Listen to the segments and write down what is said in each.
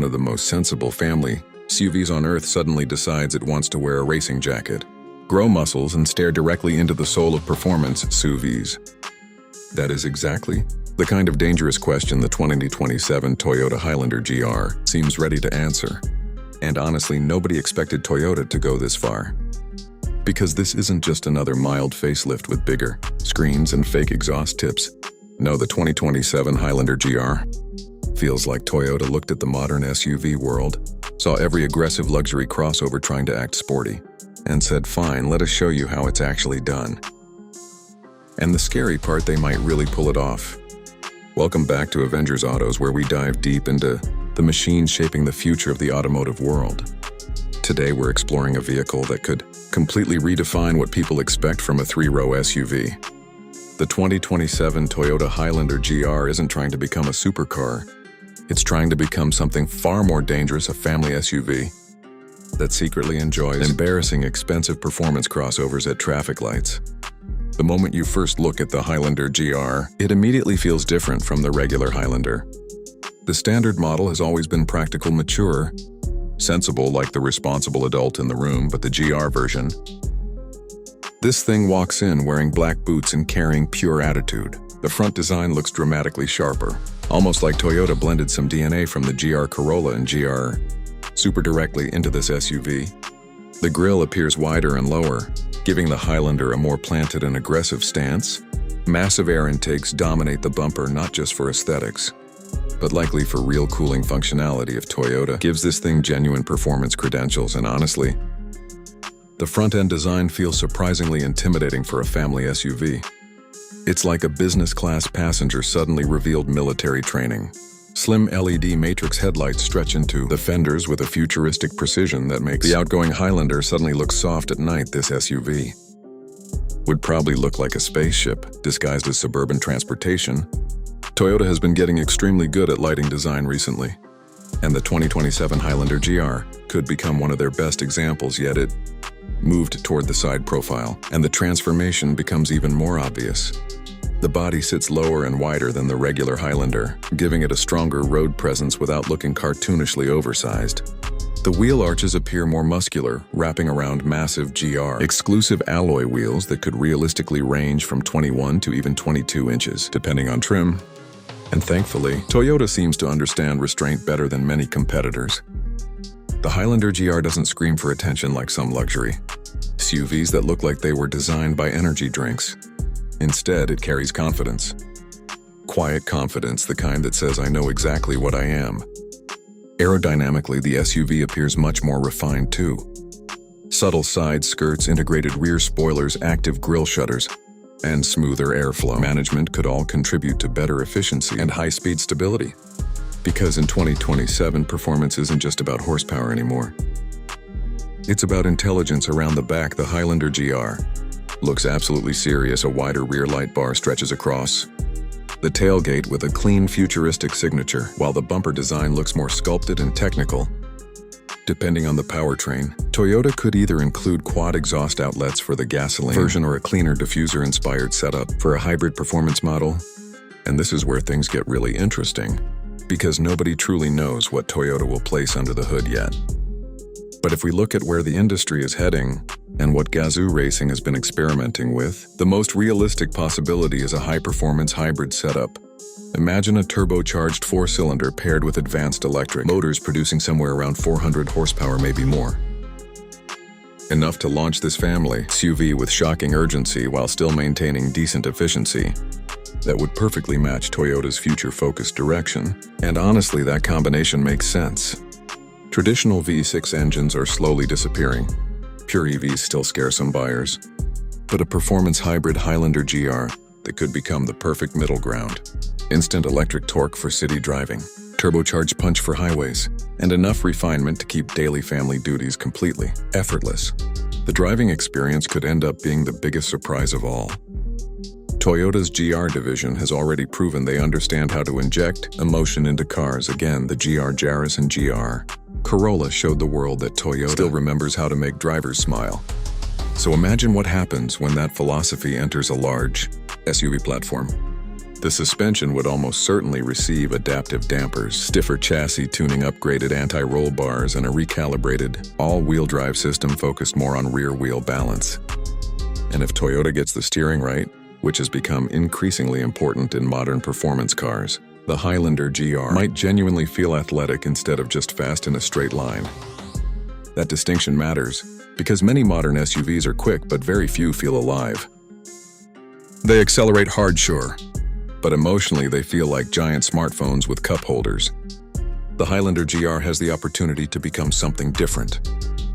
one of the most sensible family SUVs on earth suddenly decides it wants to wear a racing jacket, grow muscles, and stare directly into the soul of performance SUVs? That is exactly the kind of dangerous question the 2027 Toyota Highlander GR seems ready to answer. And honestly, nobody expected Toyota to go this far. Because this isn't just another mild facelift with bigger screens and fake exhaust tips. No, the 2027 Highlander GR feels like Toyota looked at the modern SUV world, saw every aggressive luxury crossover trying to act sporty, and said, fine, let us show you how it's actually done. And the scary part, they might really pull it off. Welcome back to Avengers Autos, where we dive deep into the machines shaping the future of the automotive world. Today we're exploring a vehicle that could completely redefine what people expect from a three-row SUV. The 2027 Toyota Highlander GR isn't trying to become a supercar. It's trying to become something far more dangerous, a family SUV that secretly enjoys embarrassing expensive performance crossovers at traffic lights. The moment you first look at the Highlander GR, it immediately feels different from the regular Highlander. The standard model has always been practical, mature, sensible like the responsible adult in the room, but the GR version, this thing walks in wearing black boots and carrying pure attitude. The front design looks dramatically sharper, almost like Toyota blended some DNA from the GR Corolla and GR Super directly into this SUV. The grille appears wider and lower, giving the Highlander a more planted and aggressive stance. Massive air intakes dominate the bumper, not just for aesthetics, but likely for real cooling functionality if Toyota gives this thing genuine performance credentials. And honestly, the front-end design feels surprisingly intimidating for a family SUV. It's like a business-class passenger suddenly revealed military training. Slim LED matrix headlights stretch into the fenders with a futuristic precision that makes the outgoing Highlander suddenly look soft at night. This SUV would probably look like a spaceship disguised as suburban transportation. Toyota has been getting extremely good at lighting design recently, and the 2027 Highlander GR could become one of their best examples yet. It moved toward the side profile, and the transformation becomes even more obvious. The body sits lower and wider than the regular Highlander, giving it a stronger road presence without looking cartoonishly oversized. The wheel arches appear more muscular, wrapping around massive GR exclusive alloy wheels that could realistically range from 21 to even 22 inches, depending on trim. And thankfully, Toyota seems to understand restraint better than many competitors. The Highlander GR doesn't scream for attention like some luxury SUVs that look like they were designed by energy drinks. Instead, it carries confidence. Quiet confidence, the kind that says, I know exactly what I am. Aerodynamically, the SUV appears much more refined too. Subtle side skirts, integrated rear spoilers, active grille shutters, and smoother airflow management could all contribute to better efficiency and high-speed stability. Because in 2027, performance isn't just about horsepower anymore. It's about intelligence around the back. The Highlander GR looks absolutely serious. A wider rear light bar stretches across the tailgate with a clean, futuristic signature, while the bumper design looks more sculpted and technical. Depending on the powertrain, Toyota could either include quad exhaust outlets for the gasoline version or a cleaner diffuser-inspired setup for a hybrid performance model. And this is where things get really interesting, because nobody truly knows what Toyota will place under the hood yet. But if we look at where the industry is heading and what Gazoo Racing has been experimenting with, the most realistic possibility is a high-performance hybrid setup. Imagine a turbocharged four-cylinder paired with advanced electric motors producing somewhere around 400 horsepower, maybe more. Enough to launch this family SUV with shocking urgency while still maintaining decent efficiency. That would perfectly match Toyota's future-focused direction. And honestly, that combination makes sense. Traditional V6 engines are slowly disappearing. Pure EVs still scare some buyers. But a performance hybrid Highlander GR that could become the perfect middle ground. Instant electric torque for city driving, turbocharged punch for highways, and enough refinement to keep daily family duties completely effortless. The driving experience could end up being the biggest surprise of all. Toyota's GR division has already proven they understand how to inject emotion into cars. Again, the GR Yaris and GR Corolla showed the world that Toyota still remembers how to make drivers smile. So imagine what happens when that philosophy enters a large SUV platform. The suspension would almost certainly receive adaptive dampers, stiffer chassis tuning, upgraded anti-roll bars, and a recalibrated, all-wheel drive system focused more on rear-wheel balance. And if Toyota gets the steering right, which has become increasingly important in modern performance cars, the Highlander GR might genuinely feel athletic instead of just fast in a straight line. That distinction matters, because many modern SUVs are quick but very few feel alive. They accelerate hard, sure, but emotionally they feel like giant smartphones with cup holders. The Highlander GR has the opportunity to become something different.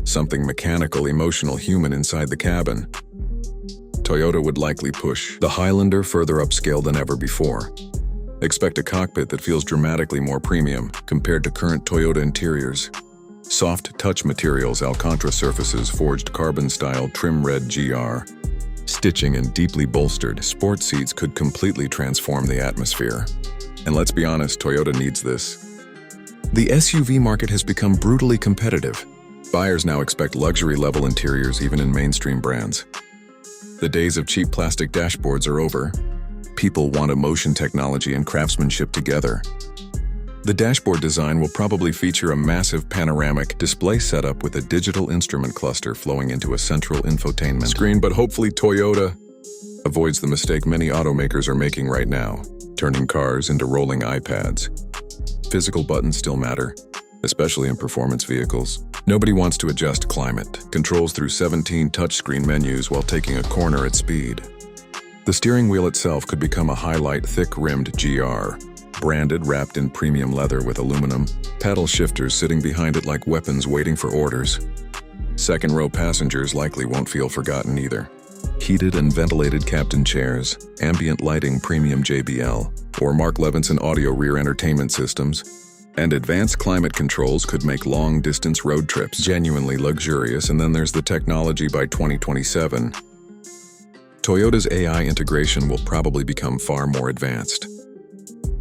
Something mechanical, emotional, human inside the cabin. Toyota would likely push the Highlander further upscale than ever before. Expect a cockpit that feels dramatically more premium compared to current Toyota interiors. Soft touch materials, Alcantara surfaces, forged carbon-style trim red GR. Stitching and deeply bolstered sport seats could completely transform the atmosphere. And let's be honest, Toyota needs this. The SUV market has become brutally competitive. Buyers now expect luxury-level interiors even in mainstream brands. The days of cheap plastic dashboards are over. People want emotion, technology, and craftsmanship together. The dashboard design will probably feature a massive panoramic display setup with a digital instrument cluster flowing into a central infotainment screen, but hopefully Toyota avoids the mistake many automakers are making right now, turning cars into rolling iPads. Physical buttons still matter, especially in performance vehicles. Nobody wants to adjust climate controls through 17 touchscreen menus while taking a corner at speed. The steering wheel itself could become a highlight, thick-rimmed GR, branded, wrapped in premium leather with aluminum, paddle shifters sitting behind it like weapons waiting for orders. Second-row passengers likely won't feel forgotten either. Heated and ventilated captain chairs, ambient lighting, premium JBL, or Mark Levinson audio rear entertainment systems, and advanced climate controls could make long-distance road trips genuinely luxurious. And then there's the technology. By 2027, Toyota's AI integration will probably become far more advanced.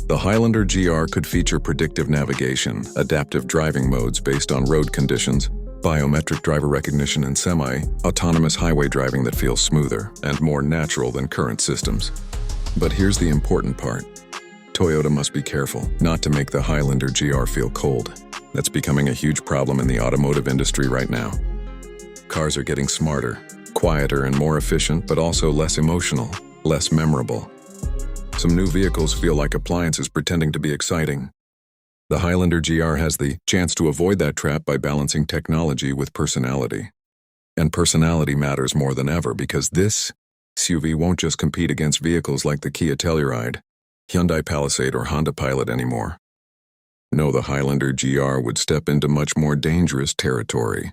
The Highlander GR could feature predictive navigation, adaptive driving modes based on road conditions, biometric driver recognition, and semi-autonomous highway driving that feels smoother and more natural than current systems. But here's the important part. Toyota must be careful not to make the Highlander GR feel cold. That's becoming a huge problem in the automotive industry right now. Cars are getting smarter, quieter, and more efficient, but also less emotional, less memorable. Some new vehicles feel like appliances pretending to be exciting. The Highlander GR has the chance to avoid that trap by balancing technology with personality. And personality matters more than ever, because this SUV won't just compete against vehicles like the Kia Telluride, Hyundai Palisade, or Honda Pilot anymore. No, the Highlander GR would step into much more dangerous territory.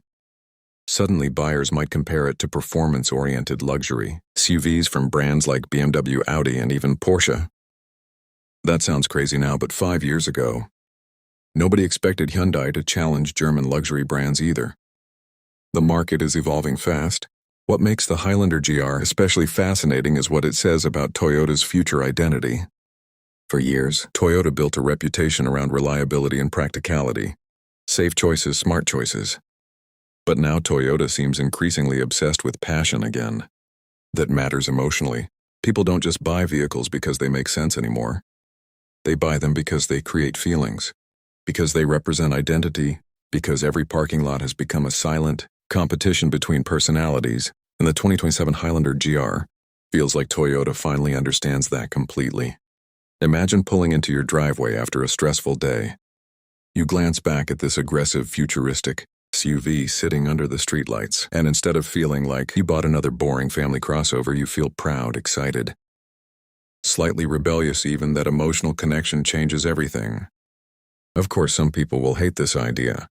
Suddenly, buyers might compare it to performance-oriented luxury SUVs from brands like BMW, Audi, and even Porsche. That sounds crazy now, but 5 years ago, nobody expected Hyundai to challenge German luxury brands either. The market is evolving fast. What makes the Highlander GR especially fascinating is what it says about Toyota's future identity. For years, Toyota built a reputation around reliability and practicality. Safe choices, smart choices. But now Toyota seems increasingly obsessed with passion again. That matters emotionally. People don't just buy vehicles because they make sense anymore. They buy them because they create feelings, because they represent identity, because every parking lot has become a silent competition between personalities, and the 2027 Highlander GR feels like Toyota finally understands that completely. Imagine pulling into your driveway after a stressful day. You glance back at this aggressive, futuristic SUV sitting under the streetlights, and instead of feeling like you bought another boring family crossover, you feel proud, excited. Slightly rebellious even. That emotional connection changes everything. Of course, some people will hate this idea.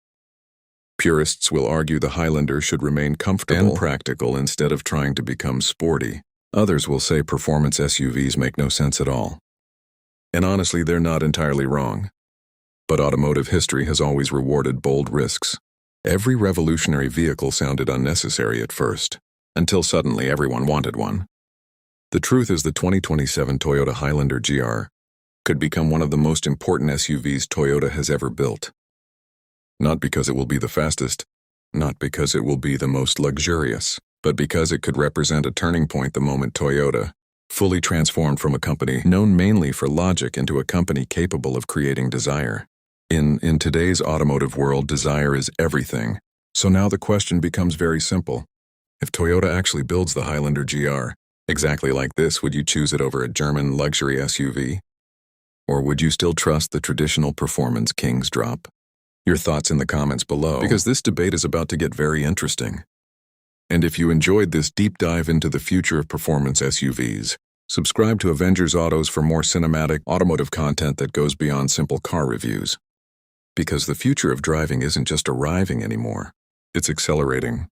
Purists will argue the Highlander should remain comfortable and practical instead of trying to become sporty. Others will say performance SUVs make no sense at all. And honestly, they're not entirely wrong. But automotive history has always rewarded bold risks. Every revolutionary vehicle sounded unnecessary at first, until suddenly everyone wanted one. The truth is the 2027 Toyota Highlander GR could become one of the most important SUVs Toyota has ever built. Not because it will be the fastest, not because it will be the most luxurious, but because it could represent a turning point the moment Toyota fully transformed from a company known mainly for logic into a company capable of creating desire. In today's automotive world, desire is everything. So now the question becomes very simple. If Toyota actually builds the Highlander GR, exactly like this, would you choose it over a German luxury SUV? Or would you still trust the traditional performance king's drop? Your thoughts in the comments below, because this debate is about to get very interesting. And if you enjoyed this deep dive into the future of performance SUVs, subscribe to Avengers Autos for more cinematic, automotive content that goes beyond simple car reviews. Because the future of driving isn't just arriving anymore, it's accelerating.